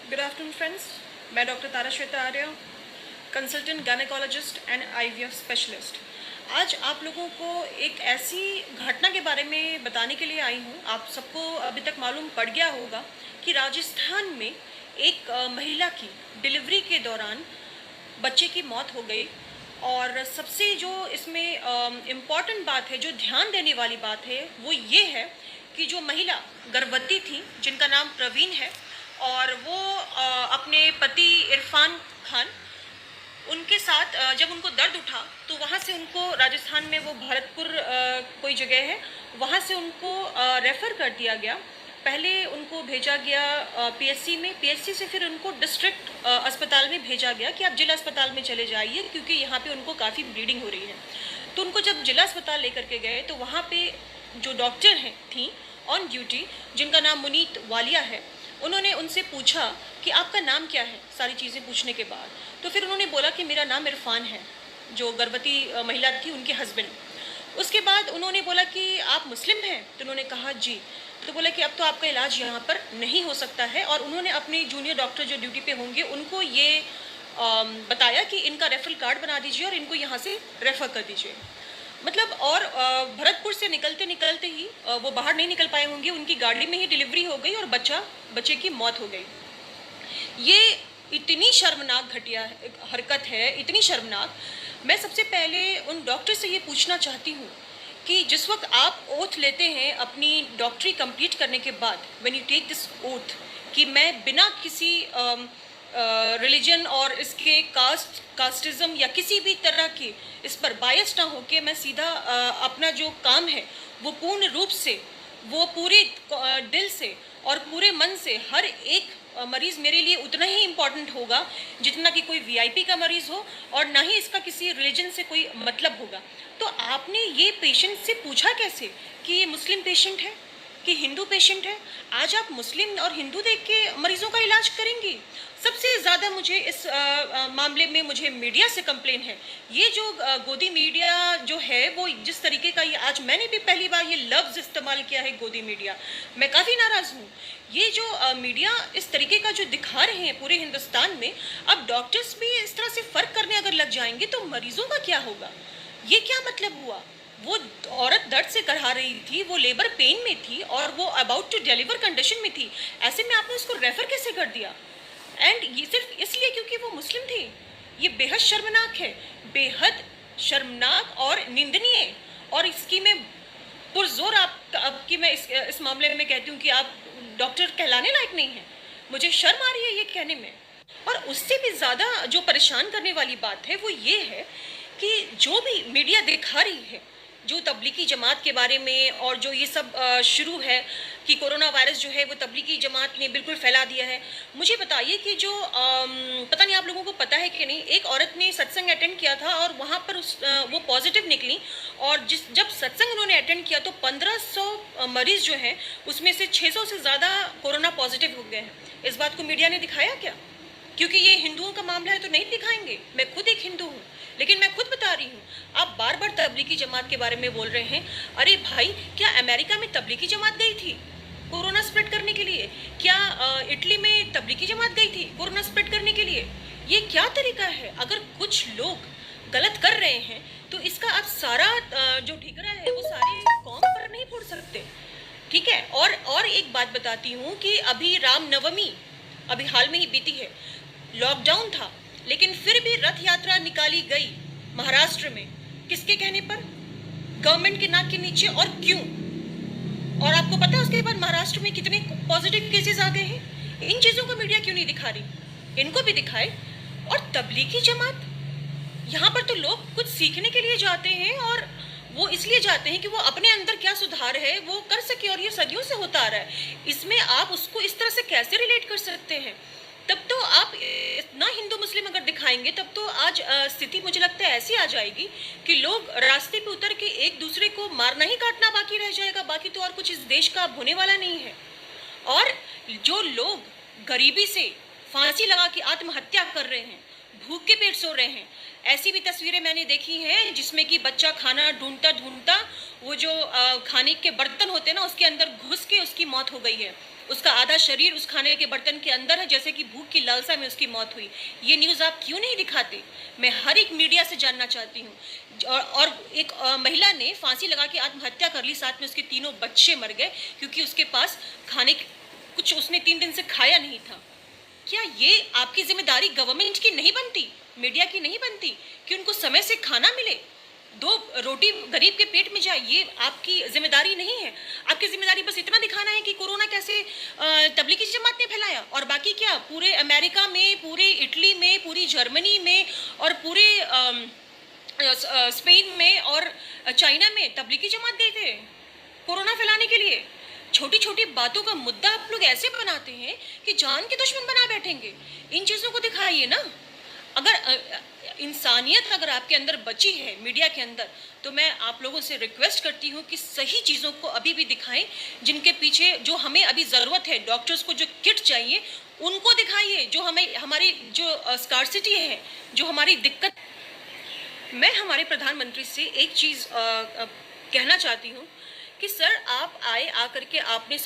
Good afternoon friends. मैं doctor Tara Shweta Arya, consultant gynaecologist and IVF specialist. आज आप लोगों को एक ऐसी घटना के बारे में बताने के लिए आई हूँ। आप सबको अभी तक मालूम पड़ गया होगा कि राजस्थान में एक महिला की डिलीवरी के दौरान बच्चे की मौत हो गई। और सबसे जो इसमें इम्पॉर्टेंट बात है, जो ध्यान देने वाली बात है, वो ये है कि जो महिला गर्भवती थी, जिनका नाम प्रवीण है, और वो अपने पति इरफान खान, उनके साथ जब उनको दर्द उठा तो वहाँ से उनको राजस्थान में वो भरतपुर कोई जगह है, वहाँ से उनको रेफ़र कर दिया गया। पहले उनको भेजा गया पीएचसी में, पीएचसी से फिर उनको डिस्ट्रिक्ट अस्पताल में भेजा गया कि आप जिला अस्पताल में चले जाइए, क्योंकि यहाँ पे उनको काफ़ी ब्लीडिंग हो रही है। तो उनको जब जिला अस्पताल लेकर के गए तो वहाँ पे जो डॉक्टर हैं थी ऑन ड्यूटी, जिनका नाम मुनीत वालिया है, उन्होंने उनसे पूछा कि आपका नाम क्या है। सारी चीज़ें पूछने के बाद तो फिर उन्होंने बोला कि मेरा नाम इरफान है, जो गर्भवती महिला थी उनके हस्बैंड। उसके बाद उन्होंने बोला कि आप मुस्लिम हैं, तो उन्होंने कहा जी। तो बोला कि अब तो आपका इलाज यहाँ पर नहीं हो सकता है, और उन्होंने अपने जूनियर डॉक्टर जो ड्यूटी पे होंगे उनको ये बताया कि इनका रेफरल कार्ड बना दीजिए और इनको यहाँ से रेफ़र कर दीजिए। मतलब, और भरतपुर से निकलते निकलते ही वो बाहर नहीं निकल पाए होंगे, उनकी गाड़ी में ही डिलीवरी हो गई और बच्चे की मौत हो गई। ये इतनी शर्मनाक घटिया हरकत है, इतनी शर्मनाक। मैं सबसे पहले उन डॉक्टर से ये पूछना चाहती हूँ कि जिस वक्त आप ओथ लेते हैं अपनी डॉक्टरी कंप्लीट करने के बाद, when you take this oath, कि मैं बिना किसी रिलीजन और इसके कास्टिज़म या किसी भी तरह की इस पर बायस ना होके मैं सीधा अपना जो काम है वो पूर्ण रूप से, वो पूरे दिल से और पूरे मन से, हर एक मरीज़ मेरे लिए उतना ही इम्पॉर्टेंट होगा जितना कि कोई वीआईपी का मरीज़ हो, और ना ही इसका किसी रिलीजन से कोई मतलब होगा। तो आपने ये पेशेंट से पूछा कैसे कि ये मुस्लिम पेशेंट है कि हिंदू पेशेंट है? आज आप मुस्लिम और हिंदू देख के मरीजों का इलाज करेंगी? सबसे ज़्यादा मुझे इस मामले में मुझे मीडिया से कंप्लेन है। ये जो गोदी मीडिया जो है, वो जिस तरीके का, ये आज मैंने भी पहली बार ये लफ्ज़ इस्तेमाल किया है, गोदी मीडिया। मैं काफ़ी नाराज़ हूँ। ये जो मीडिया इस तरीके का जो दिखा रहे हैं पूरे हिंदुस्तान में, अब डॉक्टर्स भी इस तरह से फ़र्क करने अगर लग जाएंगे तो मरीजों का क्या होगा? ये क्या मतलब हुआ? वो औरत दर्द से करहा रही थी, वो लेबर पेन में थी और वो अबाउट टू डिलीवर कंडीशन में थी। ऐसे में आपने उसको रेफर कैसे कर दिया? एंड ये सिर्फ इसलिए क्योंकि वो मुस्लिम थी। ये बेहद शर्मनाक है, बेहद शर्मनाक और निंदनीय। और इसकी मैं पुरजोर आपकी मैं इस मामले में कहती हूँ कि आप डॉक्टर कहलाने लायक नहीं हैं। मुझे शर्म आ रही है ये कहने में। और उससे भी ज़्यादा जो परेशान करने वाली बात है वो ये है कि जो भी मीडिया दिखा रही है, जो तबलीगी जमात के बारे में, और जो ये सब शुरू है कि कोरोना वायरस जो है वो तबलीगी जमात ने बिल्कुल फैला दिया है। मुझे बताइए कि जो पता नहीं आप लोगों को पता है कि नहीं, एक औरत ने सत्संग अटेंड किया था और वहाँ पर वो पॉजिटिव निकली, और जब सत्संग उन्होंने अटेंड किया तो 1500 मरीज जो हैं उसमें से 600 से ज़्यादा कोरोना पॉजिटिव हो गए हैं। इस बात को मीडिया ने दिखाया क्या? क्योंकि ये हिंदुओं का मामला है तो नहीं दिखाएंगे। मैं खुद एक हिंदू हूँ, लेकिन मैं खुद बता रही हूँ। आप बार बार तबलीगी जमात के बारे में बोल रहे हैं। अरे भाई, क्या अमेरिका में तबलीगी जमात गई थी कोरोना स्प्रेड करने के लिए? क्या इटली में तबलीगी जमात गई थी कोरोना स्प्रेड करने के लिए? ये क्या तरीका है? अगर कुछ लोग गलत कर रहे हैं तो इसका आप सारा जो ठिकरा है वो सारे कौम पर नहीं फोड़ सकते। ठीक है। और एक बात बताती हूँ कि अभी रामनवमी अभी हाल में ही बीती है, लॉकडाउन था, लेकिन फिर भी रथ यात्रा निकाली गई महाराष्ट्र में। किसके कहने पर? गवर्नमेंट के नाक के नीचे। और क्यों? और आपको पता है उसके बाद महाराष्ट्र में कितने पॉजिटिव केसेस आ गए हैं? इन चीज़ों को मीडिया क्यों नहीं दिखा रही? इनको भी दिखाए। और तबलीगी जमात, यहाँ पर तो लोग कुछ सीखने के लिए जाते हैं, और वो इसलिए जाते हैं कि वो अपने अंदर क्या सुधार है वो कर सके, और ये सदियों से होता आ रहा है। इसमें आप उसको इस तरह से कैसे रिलेट कर सकते हैं? तब तो आप इतना हिंदू मुस्लिम अगर दिखाएंगे तब तो आज स्थिति मुझे लगता है ऐसी आ जाएगी कि लोग रास्ते पे उतर के एक दूसरे को मारना ही काटना बाकी रह जाएगा। बाकी तो और कुछ इस देश का अब होने वाला नहीं है। और जो लोग गरीबी से फांसी लगा के आत्महत्या कर रहे हैं, भूख के पेट सो रहे हैं, ऐसी भी तस्वीरें मैंने देखी हैं जिसमें कि बच्चा खाना ढूंढता ढूंढता वो जो खाने के बर्तन होते हैं ना उसके अंदर घुस के उसकी मौत हो गई है। उसका आधा शरीर उस खाने के बर्तन के अंदर है, जैसे कि भूख की लालसा में उसकी मौत हुई। ये न्यूज़ आप क्यों नहीं दिखाते? मैं हर एक मीडिया से जानना चाहती हूँ। और एक महिला ने फांसी लगा के आत्महत्या कर ली, साथ में उसके तीनों बच्चे मर गए क्योंकि उसके पास खाने कुछ उसने 3 दिन से खाया नहीं था। क्या ये आपकी जिम्मेदारी गवर्नमेंट की नहीं बनती, मीडिया की नहीं बनती कि उनको समय से खाना मिले, 2 रोटी गरीब के पेट में जाए? ये आपकी जिम्मेदारी नहीं है। आपकी जिम्मेदारी बस इतना दिखाना है कि कोरोना कैसे तबलीगी जमात ने फैलाया, और बाकी क्या पूरे अमेरिका में, पूरे इटली में, पूरी जर्मनी में और पूरे स्पेन में और चाइना में तबलीगी जमात गए थे कोरोना फैलाने के लिए। छोटी छोटी बातों का मुद्दा आप लोग ऐसे बनाते हैं कि जान के दुश्मन बना बैठेंगे। इन चीज़ों को दिखाइए ना। अगर इंसानियत अगर आपके अंदर बची है मीडिया के अंदर, तो मैं आप लोगों से रिक्वेस्ट करती हूँ कि सही चीज़ों को अभी भी दिखाएं, जिनके पीछे जो हमें अभी ज़रूरत है, डॉक्टर्स को जो किट चाहिए उनको दिखाइए। जो हमें हमारी जो स्कार्सिटी है, जो हमारी दिक्कत, मैं हमारे प्रधानमंत्री से एक चीज़ कहना चाहती हूँ कि सर, आप आए, आकर के आपने सब